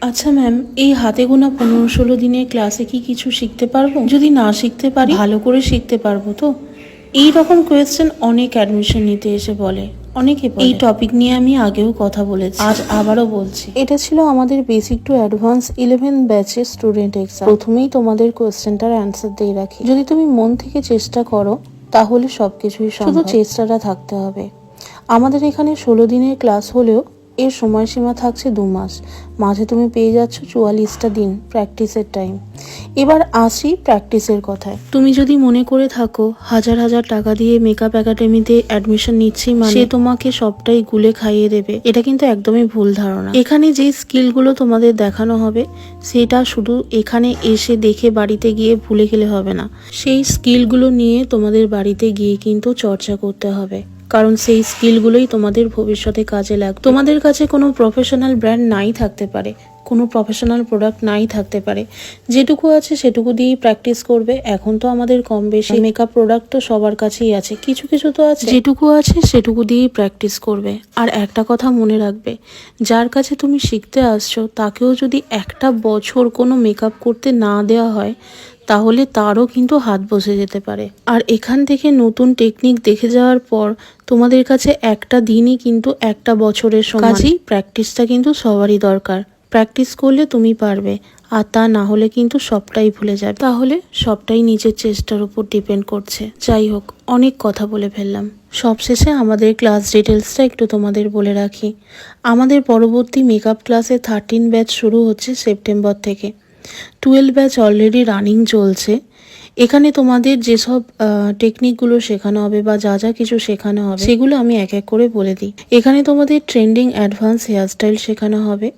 আচ্ছা ম্যাম, এই হাতে গোনা 15-16 দিনের ক্লাসে কি কিছু শিখতে পারবো? যদি না শিখতে পারি, ভালো করে শিখতে পারবো তো? এই রকম কোয়েশ্চেন অনেক অ্যাডমিশন নিতে এসে বলে, অনেকে বলে। এই টপিক নিয়ে আমি আগেও কথা বলেছি, আজ আবারও বলছি। এটা ছিল আমাদের বেসিক টু অ্যাডভান্স 11 ব্যাচের স্টুডেন্ট এক্সাম। প্রথমেই তোমাদের কোয়েশ্চেনটার অ্যান্সার দিয়ে রাখি, যদি তুমি মন থেকে চেষ্টা করো তাহলে সবকিছুই সম্ভব। শুধু চেষ্টাটা থাকতে হবে। আমাদের এখানে 16 দিনের ক্লাস হলেও এর সময়সীমা থাকছে 2 মাস। মাঝে তুমি পেয়ে যাচ্ছ 44টা দিন প্র্যাকটিসের টাইম। এবার আসি প্র্যাকটিসের কথায়। তুমি যদি মনে করে থাকো হাজার হাজার টাকা দিয়ে মেকআপ একাডেমিতে অ্যাডমিশন নিচ্ছি মানে সে তোমাকে সবটাই গুলে খাইয়ে দেবে, এটা কিন্তু একদমই ভুল ধারণা। এখানে যে স্কিলগুলো তোমাদের দেখানো হবে সেটা শুধু এখানে এসে দেখে বাড়িতে গিয়ে ভুলে গেলে হবে না। সেই স্কিলগুলো নিয়ে তোমাদের বাড়িতে গিয়ে কিন্তু চর্চা করতে হবে, কারণ সেই স্কিলগুলোই তোমাদের ভবিষ্যতে কাজে লাগবে। তোমাদের কাছে কোনো প্রফেশনাল ব্র্যান্ড নাই থাকতে পারে, কোনো প্রফেশনাল প্রোডাক্ট নাই থাকতে পারে, যেটুকু আছে সেটুকু দিয়েই প্র্যাকটিস করবে। এখন তো আমাদের কম বেশি মেকআপ প্রোডাক্ট তো সবার কাছেই আছে, কিছু কিছু তো আছে, যেটুকু আছে সেটুকু দিয়েই প্র্যাকটিস করবে। আর একটা কথা মনে রাখবে, যার কাছে তুমি শিখতে আসছো তাকেও যদি একটা বছর কোনো মেকআপ করতে না দেওয়া হয় তাহলে তারও কিন্তু হাত বসে যেতে পারে। আর এখান থেকে নতুন টেকনিক দেখে যাওয়ার পর তোমাদের কাছে একটা দিনই কিন্তু একটা বছরের সমান। কাজেই প্র্যাকটিসটা কিন্তু সবারই দরকার। প্র্যাকটিস করলে তুমি পারবে, আর তা না হলে কিন্তু সবটাই ভুলে যাবে। তাহলে সবটাই নিজের চেষ্টার উপর ডিপেন্ড করছে। যাই হোক, অনেক কথা বলে ফেললাম। সবশেষে আমাদের ক্লাস ডিটেলসটা একটু তোমাদের বলে রাখি। আমাদের পরবর্তী মেকআপ ক্লাসে 13 ব্যাচ শুরু হচ্ছে সেপ্টেম্বর থেকে। 12 ব্যাচ অলরেডি রানিং চলছে। এখানে তোমাদের যেসব টেকনিকগুলো শেখানো হবে বা যা যা কিছু শেখানো হবে সেগুলো আমি এক এক করে বলে দিই। এখানে তোমাদের ট্রেন্ডিং অ্যাডভান্স হেয়ারস্টাইল শেখানো হবে,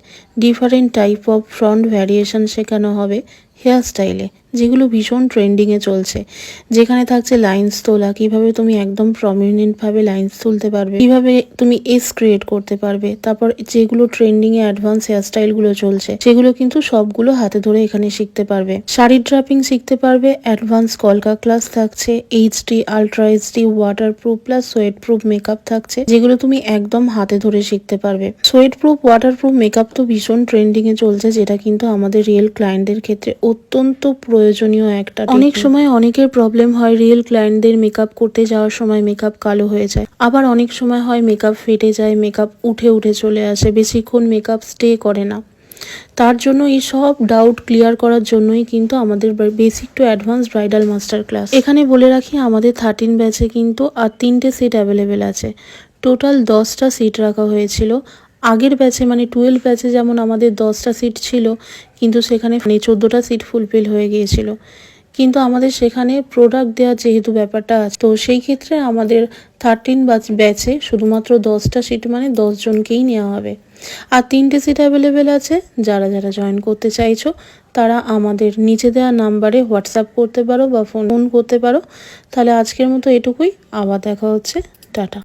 different type of front variation শেখানো হবে হেয়ারস্টাইলে, যেগুলো ভীষণ ট্রেন্ডিংয়ে চলছে। যেখানে থাকছে লাইন্স তোলা, কীভাবে তুমি একদম প্রমিনেন্টভাবে লাইন্স তুলতে পারবে, কীভাবে তুমি এস ক্রিয়েট করতে পারবে। তারপর যেগুলো ট্রেন্ডিংয়ে অ্যাডভান্স হেয়ারস্টাইলগুলো চলছে সেগুলো কিন্তু সবগুলো হাতে ধরে এখানে শিখতে পারবে। শাড়ি ড্রাপিং শিখতে পারবে, অ্যাডভান্স কলকা ক্লাস থাকছে, HD, ultra HD, waterproof plus sweat proof makeup থাকছে, যেগুলো তুমি একদম হাতে ধরে শিখতে পারবে। সোয়েট প্রুফ, ওয়াটারপ্রুফ মেকআপ তো ভীষণ ট্রেন্ডিংয়ে চলছে, যেটা কিন্তু আমাদের রিয়েল ক্লায়েন্টদের ক্ষেত্রে অত্যন্ত প্রয়োজনীয় একটা। অনেক সময় অনেকের প্রবলেম হয় রিয়েল ক্লায়েন্টদের মেকআপ করতে যাওয়ার সময় মেকআপ কালো হয়ে যায়, আবার অনেক সময় হয় মেকআপ ফেটে যায়, মেকআপ উঠে উঠে চলে আসে, বেশিক্ষণ মেকআপ স্টে করে না। তার জন্য এই সব ডাউট ক্লিয়ার করার জন্যই কিন্তু আমাদের basic to advance bridal master class. এখানে বলে রাখি আমাদের 13 ব্যাচে কিন্তু আর 3টে সিট অ্যাভেলেবেল আছে। টোটাল 10টা সিট রাখা হয়েছিল। আগের ব্যাচে মানে 12 ব্যাচে যেমন আমাদের 10টা সিট ছিল, কিন্তু সেখানে 14টা সিট ফুলফিল হয়ে গিয়েছিল। কিন্তু আমাদের সেখানে প্রোডাক্ট দেওয়ার যেহেতু ব্যাপারটা আছে, তো সেই ক্ষেত্রে আমাদের 13 ব্যাচে শুধুমাত্র 10টা সিট মানে 10 জনকেই নেওয়া হবে। আর 3টে সিট অ্যাভেলেবেল আছে। যারা যারা জয়েন করতে চাইছো তারা আমাদের নিচে দেওয়া নাম্বারে হোয়াটসঅ্যাপ করতে পারো বা ফোন করতে পারো। তাহলে আজকের মতো এটুকুই, আবার দেখা হচ্ছে, টাটা।